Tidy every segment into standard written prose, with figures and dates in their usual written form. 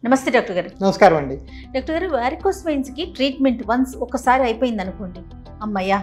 నమస్తే డాక్టర్ గారు. నమస్కారం అండి. డాక్టర్ గారు, వారికోస్ వెయిన్స్ కి ట్రీట్మెంట్ వన్స్ ఒకసారి అయిపోయింది అనుకోండి, అమ్మయ్యా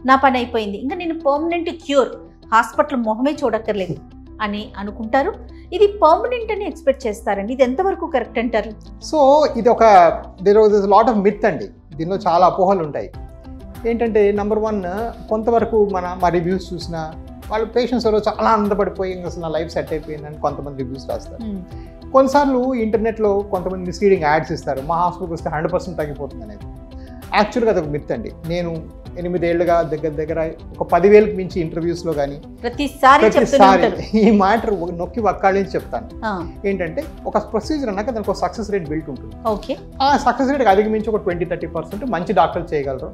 నా పని అయిపోయింది, ఇంకా నేను పర్మనెంట్ క్యూర్, హాస్పిటల్ మొహమే చూడక్కర్లేదు అని అనుకుంటారు. ఇది పర్మనెంట్ అని ఎక్స్పెక్ట్ చేస్తారండి. ఇది ఎంతవరకు కరెక్ట్ అంటారు? సో ఇది ఒక there is lot of myth అండి. దీనిలో చాలా అపోహలు ఉంటాయి. ఏంటంటే నెంబర్ 1, కొంతవరకు మా రివ్యూస్ చూసినా వాళ్ళ పేషెంట్స్ ఎవరో చాలా ఆనందపడిపోయి అసలు నా లైఫ్ సెట్ అయిపోయిందని కొంతమంది రివ్యూస్ రాస్తారు. కొన్నిసార్లు ఇంటర్నెట్లో కొంతమంది మిస్లీడింగ్ యాడ్స్ ఇస్తారు, మా హాస్పిటల్కి వస్తే 100% తగ్గిపోతుంది అనేది. యాక్చువల్గా అది ఒక మిత్ అండి. నేను 8 ఏళ్ళుగా దగ్గర ఒక 10,000కి మించి ఇంటర్వ్యూస్లో కానీ ప్రతిసారి ఈ మ్యాటర్ నొక్కి వక్కాళ్ళని చెప్తాను. ఏంటంటే ఒక ప్రొసీజర్ అన్నాక దానికి ఒక సక్సెస్ రేట్ బిల్ట్ ఉంటుంది. ఆ సక్సెస్ రేట్ అధిగమించి ఒక 20-30% మంచి డాక్టర్లు చేయగలరు.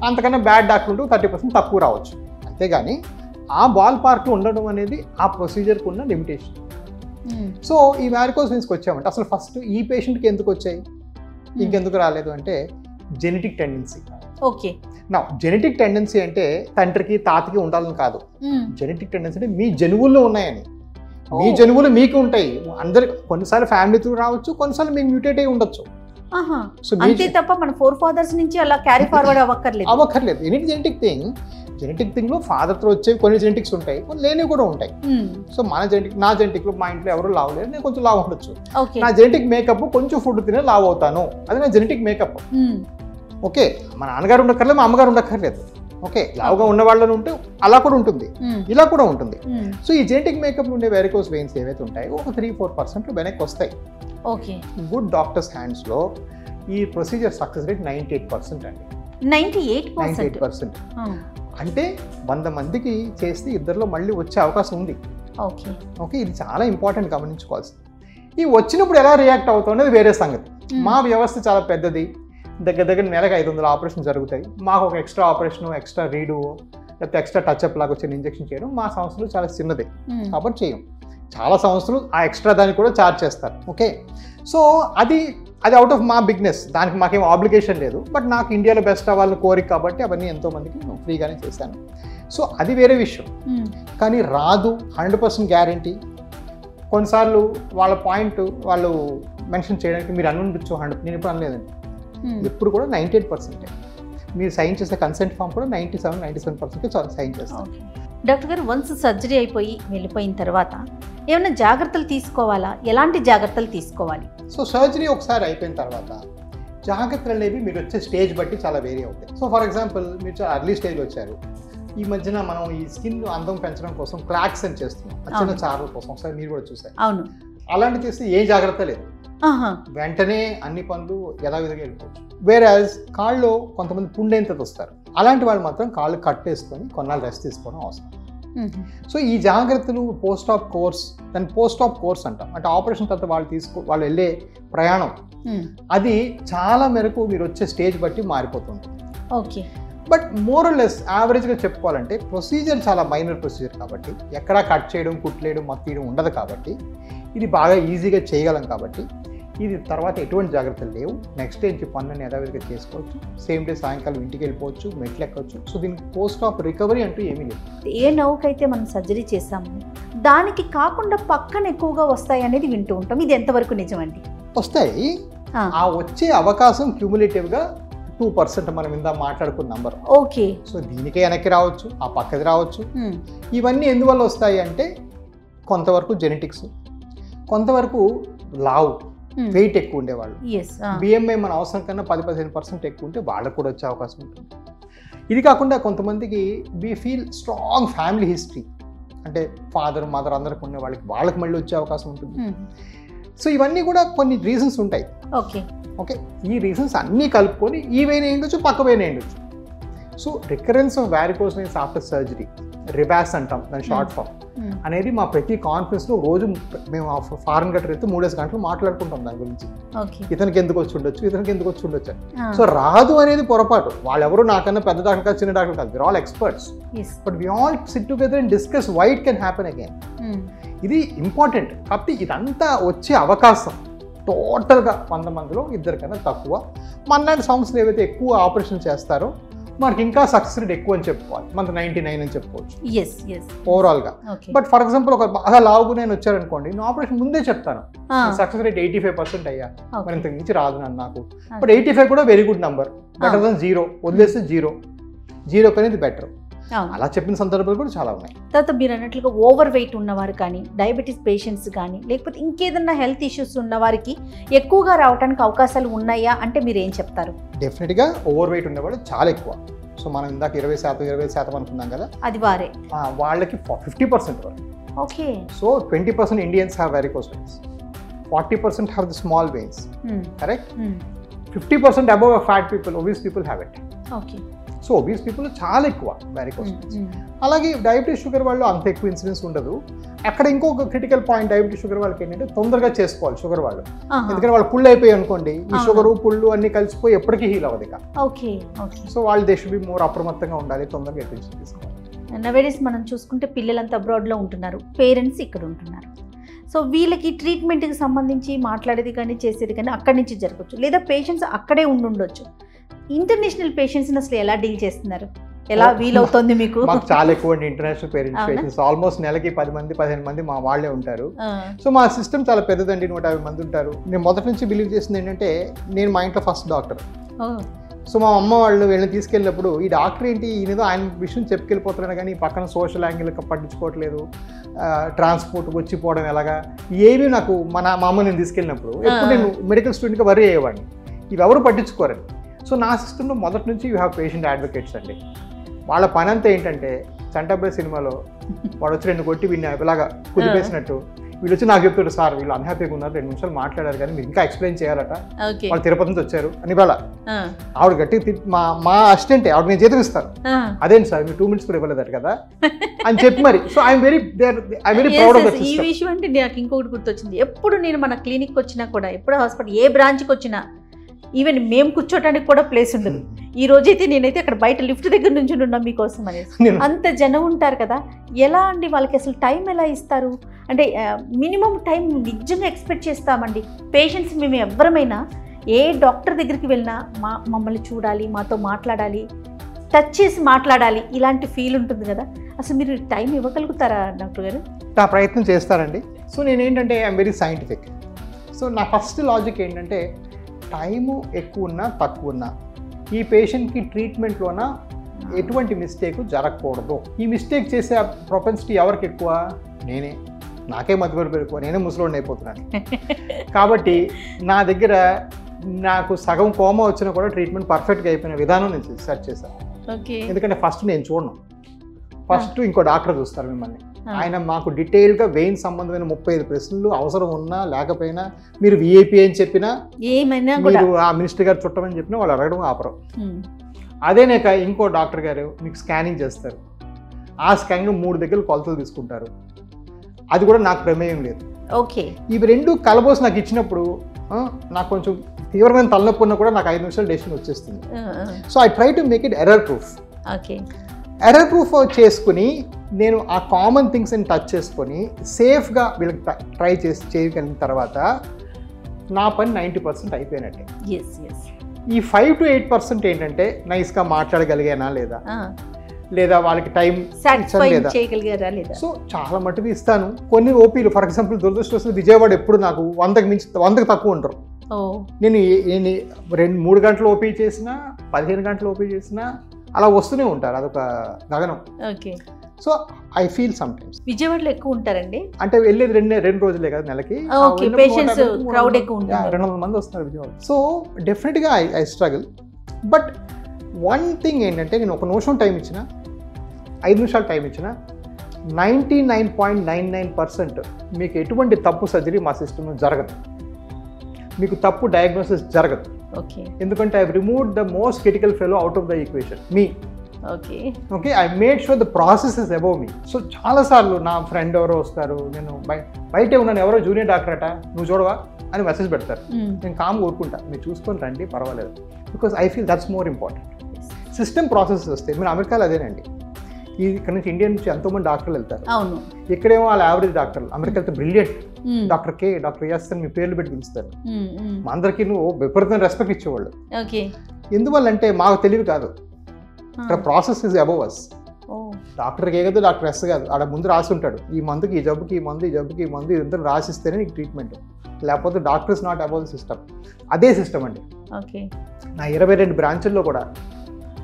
అంతకన్నా బ్యాడ్ డాక్టర్ ఉంటూ 30% తక్కువ రావచ్చు. అంతేగాని ఆ బాల్ పార్క్ ఉండడం అనేది ఆ ప్రొసీజర్కి ఉన్న లిమిటేషన్. సో ఈ వారికోస్ వెయిన్స్కి వచ్చామంటే అసలు ఫస్ట్ ఈ పేషెంట్కి ఎందుకు వచ్చాయి, ఇంకెందుకు రాలేదు అంటే జెనెటిక్ టెండెన్సీ. ఓకే, నా జెనెటిక్ టెండెన్సీ అంటే తండ్రికి తాతకి ఉండాలని కాదు. జెనెటిక్ టెండెన్సీ అంటే మీ జనువుల్లో ఉన్నాయని. మీ జనువులు మీకు ఉంటాయి. అందరికి కొన్నిసార్లు ఫ్యామిలీ త్రూ రావచ్చు, కొన్నిసార్లు మీకు మ్యూటేట్ అయి ఉండొచ్చు. అంతే తప్ప మన 4 ఫాదర్స్ నుంచి అలా క్యారీ ఫార్వర్డ్ అవ్వక్కర్లేదు. ఎనీ జెనెటిక్ థింగ్లో ఫాదర్తో వచ్చేవి కొన్ని జెనెటిక్స్ ఉంటాయి, కొన్ని లేనివి కూడా ఉంటాయి. సో నా జెనెటిక్లో మా ఇంట్లో ఎవరు లావు లేరు, నేను కొంచెం లావు ఉండొచ్చు. నా జెనెటిక్ మేకప్ కొంచెం ఫుడ్ తినే లావు అవుతాను, అది నా జెనెటిక్ మేకప్. ఓకే, మా నాన్నగారు ఉండక్కర్లేదు, మా అమ్మగారు ఉండక్కర్లేదు. ఓకే, లావుగా ఉన్న వాళ్ళని ఉంటే అలా కూడా ఉంటుంది, ఇలా కూడా ఉంటుంది. సో ఈ జెనెటిక్ మేకప్ ఉండే వెరికోస్ వెయిన్స్ ఏవైతే ఉంటాయో ఒక 3-4% వెనక్కి వస్తాయి. ఓకే, గుడ్ డాక్టర్స్ హ్యాండ్స్లో ఈ ప్రొసీజర్ సక్సెస్ రేట్ 98% అండి. 98%. అంటే 100 మందికి చేస్తే 2లో మళ్ళీ వచ్చే అవకాశం ఉంది. ఓకే, ఇది చాలా ఇంపార్టెంట్ గమనించుకోవాల్సింది. ఈ వచ్చినప్పుడు ఎలా రియాక్ట్ అవుతుండేది వేరే సంగతి. మా వ్యవస్థ చాలా పెద్దది. దగ్గర నెలకు 500 ఆపరేషన్ జరుగుతాయి. మాకు ఒక ఎక్స్ట్రా ఆపరేషన్, ఎక్స్ట్రా రీడు, లేకపోతే ఎక్స్ట్రా టచ్అప్ లాగా వచ్చిన ఇంజెక్షన్ చేయడం మా సంస్థలు చాలా చిన్నది కాబట్టి చేయం. చాలా సంస్థలు ఆ ఎక్స్ట్రా దానికి కూడా ఛార్జ్ చేస్తారు. ఓకే, సో అది అవుట్ ఆఫ్ మా బిగ్నెస్, దానికి మాకేం ఆబ్లిగేషన్ లేదు. బట్ నాకు ఇండియాలో బెస్ట్ అవ్వాలని కోరిక కాబట్టి అవన్నీ ఎంతోమందికి ఫ్రీగానే చేశాను. సో అది వేరే విషయం. కానీ రాదు 100% గ్యారంటీ. కొన్నిసార్లు వాళ్ళ పాయింట్ వాళ్ళు మెన్షన్ చేయడానికి మీరు అనుండొచ్చు 100, నేను ఇప్పుడు అనలేదండి. ఎప్పుడు కూడా 98%. మీరు సైన్ చేసే కన్సెంట్ ఫామ్ కూడా 97% సైన్ చేస్తాం. డాక్టర్ గారు, వన్స్ సర్జరీ అయిపోయి వెళ్ళిపోయిన తర్వాత ఏమైనా జాగ్రత్తలు తీసుకోవాలా? ఎలాంటి జాగ్రత్తలు తీసుకోవాలి? సో సర్జరీ ఒకసారి అయిపోయిన తర్వాత జాగ్రత్తలు అనేవి మీరు వచ్చే స్టేజ్ బట్టి చాలా వేరీ అవుతాయి. సో ఫర్ ఎగ్జాంపుల్, మీరు చాలా అర్లీ స్టేజ్లో వచ్చారు. ఈ మధ్యన మనం ఈ స్కిన్ అందం పెంచడం కోసం క్లాక్స్ అని చేస్తున్నాం, చిన్న చార్ల కోసం. ఒకసారి మీరు కూడా చూసారు. అవును, అలాంటి చేస్తే ఏ జాగ్రత్త లేదు, వెంటనే అన్ని పనులు యథావిధిగా వెళ్ళిపోవచ్చు. వేరేజ్ కాళ్ళు కొంతమంది పుండెంత వస్తారు, అలాంటి వాళ్ళు మాత్రం కాళ్ళు కట్టేసుకొని కొన్నాళ్ళు రెస్ట్ తీసుకోవడం అవసరం. సో ఈ జాగ్రత్తలు పోస్ట్ ఆప్ కోర్స్ అంటాం. అంటే ఆపరేషన్ తర్వాత వాళ్ళు వెళ్ళే ప్రయాణం అది చాలా మేరకు మీరు వచ్చే స్టేజ్ బట్టి మారిపోతుంది. Okay, but more or less యావరేజ్గా చెప్పుకోవాలంటే ప్రొసీజర్ చాలా మైనర్ ప్రొసీజర్ కాబట్టి, ఎక్కడా కట్ చేయడం, కుట్లేయడం, మత్తీయడం ఉండదు కాబట్టి, ఇది బాగా ఈజీగా చేయగలం కాబట్టి ఇది తర్వాత ఎటువంటి జాగ్రత్తలు లేవు. నెక్స్ట్ డే నుంచి పనులను యథావిధిగా చేసుకోవచ్చు. సేమ్ డే సాయంకాలం ఇంటికి వెళ్ళిపోవచ్చు, మెట్లు ఎక్కవచ్చు. సో దీనికి పోస్ట్ ఆఫ్ రికవరీ అంటూ ఏమీ లేదు. ఏ నవ్వుకైతే మనం సర్జరీ చేసాము దానికి కాకుండా పక్కన ఎక్కువగా వస్తాయి అనేది వింటూ ఉంటాం. ఇది ఎంతవరకు నిజమండి? వస్తాయి. ఆ వచ్చే అవకాశం క్యూములేటివ్గా 2% మనం ఇందా మాట్లాడుకున్న నంబర్. ఓకే, సో దీనికే వెనక్కి రావచ్చు, ఆ పక్కది రావచ్చు. ఇవన్నీ ఎందువల్ల వస్తాయి అంటే కొంతవరకు జెనెటిక్స్, కొంతవరకు లావు, వెయిట్ ఎక్కువ ఉండేవాళ్ళు, బిఎంఐ మన అవసరం కన్నా 10-15% ఎక్కువ ఉంటే వాళ్ళకు కూడా వచ్చే అవకాశం ఉంటుంది. ఇది కాకుండా కొంతమందికి we feel strong family history, అంటే ఫాదర్ మదర్ అందరికి ఉండే వాళ్ళకి మళ్ళీ వచ్చే అవకాశం ఉంటుంది. సో ఇవన్నీ కూడా కొన్ని రీజన్స్ ఉంటాయి. ఓకే, ఈ రీజన్స్ అన్నీ కలుపుకొని ఈ వెయిన్ అయ్యుండొచ్చు, పక్క వెయిన్ అయ్యుండొచ్చు. So recurrence of varicose veins after surgery, రివాస్ అంటాం దాని షార్ట్ ఫామ్, అనేది మా ప్రతి కాన్ఫరెన్స్లో రోజు మేము ఫారెన్ గట్టర్ అయితే 3 గంటలు మాట్లాడుకుంటాం దాని గురించి. ఇతనికి ఎందుకు వచ్చి ఉండొచ్చు. సో రాదు అనేది పొరపాటు. వాళ్ళెవరు నాకన్నా పెద్ద డాక్టర్ కాదు, చిన్న డాక్టర్ కాదు, we're all experts. But we all sit together and discuss why it can happen again. ఇది ఇంపార్టెంట్. కాబట్టి ఇదంతా వచ్చే అవకాశం టోటల్గా 100 మందిలో 2 కన్నా తక్కువ. మనలాంటి సంస్థలు ఏవైతే ఎక్కువ ఆపరేషన్ చేస్తారో మనకి ఇంకా సక్సెస్ రేట్ ఎక్కువ అని చెప్పుకోవాలి, మనకు 99 అని చెప్పుకోవచ్చు ఓవరాల్గా. బట్ ఫర్ ఎగ్జాంపుల్ ఒక బాగా లావుగా నేను వచ్చారనుకోండి, నేను ఆపరేషన్ ముందే చెప్తాను సక్సెస్ రేట్ 85% అయ్యా, మరి ఇంతకు మించి రాదు నాకు. బట్ 85 కూడా very good number, better than 0. వదిలేస్తే 0 అనేది బెటర్. అలా చెప్పిన సందర్భాలు కూడా చాలా ఉన్నాయి. తర్వాత మీరు అన్నట్లుగా ఓవర్ వెయిట్ ఉన్నవారు కానీ, డయాబెటీస్ పేషెంట్స్ కానీ, లేకపోతే ఇంకేదన్నా హెల్త్ ఇష్యూస్ ఉన్న వారికి ఎక్కువగా రావడానికి అవకాశాలు ఉన్నాయా అంటే మీరు ఏం చెప్తారు? డెఫినెట్గా ఓవర్ వెయిట్ ఉన్నవాడు చాలా ఎక్కువ. సో మనం ఇందాక 20% అనుకున్నాం కదా, అది వారే వాళ్ళకి 50% వరకు. Okay. So 20% Indians have varicose veins, 40% have the small veins, correct. 50% above fat people, obese people have it. Okay. So obese people చాలా ఎక్కువ వెరికోస్ వెయిన్స్. అలాగే డయాబెటీస్ షుగర్ వాళ్ళు అంత ఎక్కువ ఇన్సిడెన్స్ ఉండదు. అక్కడ ఇంకొక క్రిటికల్ పాయింట్ డయాబెటీస్ షుగర్ వాళ్ళకి ఏంటంటే తొందరగా చేసుకోవాలి షుగర్ వాళ్ళు, ఎందుకంటే వాళ్ళు పుళ్ళు అయిపోయి అనుకోండి, ఈ షుగర్ పుళ్ళు అన్ని కలిసిపోయి ఎప్పటికీ హీల్ అవ్వదు ఇక. సో వాళ్ళు దే షుడ్ బి మోర్ అప్రమత్తంగా ఉండాలి, తొందరగా అటెన్షన్ తీసుకోవాలి. నవేడేస్ మనం చూసుకుంటే పిల్లలంతా అబ్రాడ్లో ఉంటున్నారు, పేరెంట్స్ ఇక్కడ ఉంటున్నారు. సో వీళ్ళకి ట్రీట్మెంట్కి సంబంధించి మాట్లాడేది కానీ చేసేది కానీ అక్కడి నుంచి జరగచ్చు, లేదా పేషెంట్స్ అక్కడే ఉండొచ్చు. ఇంటర్నేషనల్ పేషెంట్స్ని అసలు ఎలా డీల్ చేస్తున్నారు, ఎలా వీలవుతుంది మీకు? మాకు చాలా ఎక్కువ అండి ఇంటర్నేషనల్ పేషెంట్స్, ఆల్మోస్ట్ నెలకి 10 మంది 15 మంది మా వాళ్ళే ఉంటారు. సో మా సిస్టమ్ చాలా పెద్దదండి, 150 మంది ఉంటారు. నేను మొదటి నుంచి బిలీవ్ చేసింది ఏంటంటే, నేను మా ఇంట్లో ఫస్ట్ డాక్టర్. సో మా అమ్మ వాళ్ళు వీళ్ళని తీసుకెళ్ళినప్పుడు, ఈ డాక్టర్ ఏంటి ఈయనదో ఆయన విషయం చెప్పుకెళ్ళిపోతున్నాడు కానీ పక్కన సోషల్ యాంగిల్ పట్టించుకోవట్లేదు, ట్రాన్స్పోర్ట్కి వచ్చిపోవడం ఎలాగా ఏమీ నాకు మా అమ్మ నేను తీసుకెళ్ళినప్పుడు ఎప్పుడు నేను మెడికల్ స్టూడెంట్గా వరీ అయ్యేవాడిని, ఇవి ఎవరు పట్టించుకోరని. సో నా సిస్టంలో మొదటి నుంచి యూ హ్యావ్ పేషెంట్ అడ్వకేట్స్ అండి. వాళ్ళ పని అంతా ఏంటంటే, చంటాబాయ్ సినిమాలో వాడు వచ్చి 2 కొట్టి వీడిని ఇలాగా కుదిపేసినట్టు వీళ్ళు వచ్చి నాకు చెప్తారు, సార్ వీళ్ళు అన్హ్యాపీగా ఉన్నారు, 2 నిమిషాలు మాట్లాడారు కానీ మీరు ఇంకా ఎక్స్ప్లెయిన్ చేయాలట, వాళ్ళు తిరుపతి నుంచి వచ్చారు అని. వాళ్ళ ఆవిడ గట్టి మా అసిస్టెంట్ ఆవిడ నేను జీతం ఇస్తాను, అదేంటి సార్ మీరు 2 minutes కూడా ఇవ్వలేదట కదా అని చెప్పి మరి. So I'm very proud of that. ఈ విషయం అంటే నాకు ఇంకొకటి గుర్తొచ్చింది, ఎప్పుడు నేను మన క్లినిక్ వచ్చినా కూడా, ఎప్పుడు హాస్పిటల్ ఏ బ్రాంచ్కి వచ్చినా, ఈవెన్ మేము కూర్చోటానికి కూడా ప్లేస్ ఉండదు. ఈ రోజైతే నేనైతే అక్కడ బయట లిఫ్ట్ దగ్గర నుంచి ఉన్నాం మీకోసం అనేసి, అంత జనం ఉంటారు కదా. ఎలా అండి వాళ్ళకి అసలు టైం ఎలా ఇస్తారు అంటే, మినిమం టైం నిజంగా ఎక్స్పెక్ట్ చేస్తామండి పేషెంట్స్. మేము ఎవరమైనా ఏ డాక్టర్ దగ్గరికి వెళ్ళినా మమ్మల్ని చూడాలి, మాతో మాట్లాడాలి, టచ్ చేసి మాట్లాడాలి, ఇలాంటి ఫీల్ ఉంటుంది కదా. అసలు మీరు టైం ఇవ్వగలుగుతారా డాక్టర్ గారు? నా ప్రయత్నం చేస్తానండి. సో నేనేంటంటే ఐఎమ్ వెరీ సైంటిఫిక్. సో నా ఫస్ట్ లాజిక్ ఏంటంటే, టైము ఎక్కువ ఉన్నా తక్కువ ఉన్నా ఈ పేషెంట్కి ట్రీట్మెంట్లోన ఎటువంటి మిస్టేక్ జరగకూడదు. ఈ మిస్టేక్ చేసే ప్రొపెన్సిటీ ఎవరికి ఎక్కువ? నేనే. నాకే మధ్యవర్పు ఎక్కువ, నేనే ముసలోడిని అయిపోతున్నాను. కాబట్టి నా దగ్గర నాకు సగం కోమా వచ్చినా కూడా ట్రీట్మెంట్ పర్ఫెక్ట్గా అయిపోయిన విధానం నేను సెర్చ్ చేశాను. ఎందుకంటే ఫస్ట్ నేను చూడను, ఫస్ట్ ఇంకో డాక్టర్ చూస్తారు మిమ్మల్ని. ఆయన మాకు డీటెయిల్గా వెయిన్ సంబంధమైన 35 ప్రశ్నలు అవసరం ఉన్నా లేకపోయినా, మీరు విఐపి అని చెప్పినా, మీరు ఆ మినిస్టర్ గారు చుట్టమని చెప్పినా వాళ్ళు అడగడం ఆపరం. అదేనాక ఇంకో డాక్టర్ గారు మీకు స్కానింగ్ చేస్తారు, ఆ స్కానింగ్ 3 దగ్గర కొలతలు తీసుకుంటారు, అది కూడా నాకు ప్రమేయం లేదు. ఓకే. ఇవి 2 కలబోసి నాకు ఇచ్చినప్పుడు నాకు కొంచెం తీవ్రమైన తలనొప్పి ఉన్నా కూడా నాకు 5 నిమిషాలు డెసిషన్ వచ్చేస్తుంది. So I try to make it error proof. Okay. Error proof చేసుకుని నేను ఆ కామన్ థింగ్స్ని టచ్ చేసుకొని సేఫ్గా వీళ్ళకి ట్రై చేయగలిగిన తర్వాత నా పని 90% అయిపోయినట్టే. ఈ 5 to 8% ఏంటంటే నైస్గా మాట్లాడగలిగానా లేదా వాళ్ళకి టైం చేయగలిగారా లేదా. సో చాలా మటుకు ఇస్తాను. కొన్ని ఓపీలు ఫర్ ఎగ్జాంపుల్ దురదృష్టవశాత్తు విజయవాడ ఎప్పుడు నాకు 100కి తక్కువ ఉంటారు. నేను 2-3 గంటలు ఓపీ చేసినా 15 గంటలు ఓపీ చేసినా అలా వస్తూనే ఉంటారు, అదొక గగనం. Okay. So I feel some times. విజయవాడలో ఎక్కువ ఉంటారండి అంటే వెళ్ళేది 2 రోజులే కదా నెలకి, 200 మంది వస్తున్నారు విజయవాడ. సో డెఫినెట్గా I struggle. But one thing ఏంటంటే, నేను 1 నిమిషం టైం ఇచ్చిన, 5 నిమిషాలు టైం ఇచ్చిన, 99.99% మీకు ఎటువంటి తప్పు సర్జరీ మా సిస్టంలో జరగదు, మీకు తప్పు డయాగ్నోసిస్ జరగదు. ఎందుకంటే I removed the most critical fellow out of the equation, me. Okay. I made sure the process is above me. So చాలాసార్లు నా ఫ్రెండ్ ఎవరో వస్తారు, నేను బయటే ఉన్నాను, ఎవరో జూనియర్ డాక్టర్ అట, నువ్వు చూడవా అని మెసేజ్ పెడతారు. నేను కామ్ ఊరుకుంటా, మీరు చూసుకొని రండి పర్వాలేదు, because I feel that's more important. System process వస్తాయి. మీరు అమెరికాలో అదేనండి, ఇక్కడ నుంచి ఇండియా నుంచి ఎంతోమంది డాక్టర్లు వెళ్తారు. ఇక్కడేమో వాళ్ళ యావరేజ్ డాక్టర్లు, అమెరికా వెళ్తే బ్రిలియంట్ డాక్టర్ కే, డాక్టర్ ఎస్ అని మీ పేర్లు పెట్టి పిలుస్తారు. మా అందరికీ నువ్వు విపరీతమైన రెస్పెక్ట్ ఇచ్చేవాళ్ళు. ఎందువల్లంటే మాకు తెలివి కాదు, ఇక్కడ ప్రాసెస్ ఇస్ అబవ్ అస్. డాక్టర్కి ఏ కదా డాక్టర్ ఎస్ కాదు, ఆడ ముందు రాసి ఉంటాడు ఈ మందుకి ఈ జబ్బుకి ఈ మందు, ఈ జబ్బుకి ఈ మందు, ఇదంతా రాసిస్తేనే నీకు ట్రీట్మెంట్. లేకపోతే doctor is not above the system. అదే సిస్టమ్ అండి. నా 22 బ్రాంచుల్లో కూడా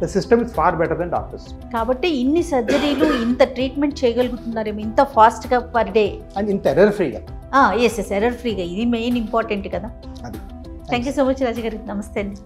the system is far better than doctors. కాబట్టి ఇన్ని సర్జరీలు ఇంత ట్రీట్మెంట్ చేయగలుగుతున్నారేమో ఇంత ఫాస్ట్గా పర్ డే అండ్ ఇంత ఎర్రర్ ఫ్రీగా. ఎస్ ఎర్రర్ ఫ్రీగా, ఇది మెయిన్ ఇంపార్టెంట్ కదా. అది. Thank you so much Raju గారు. నమస్తే అండి.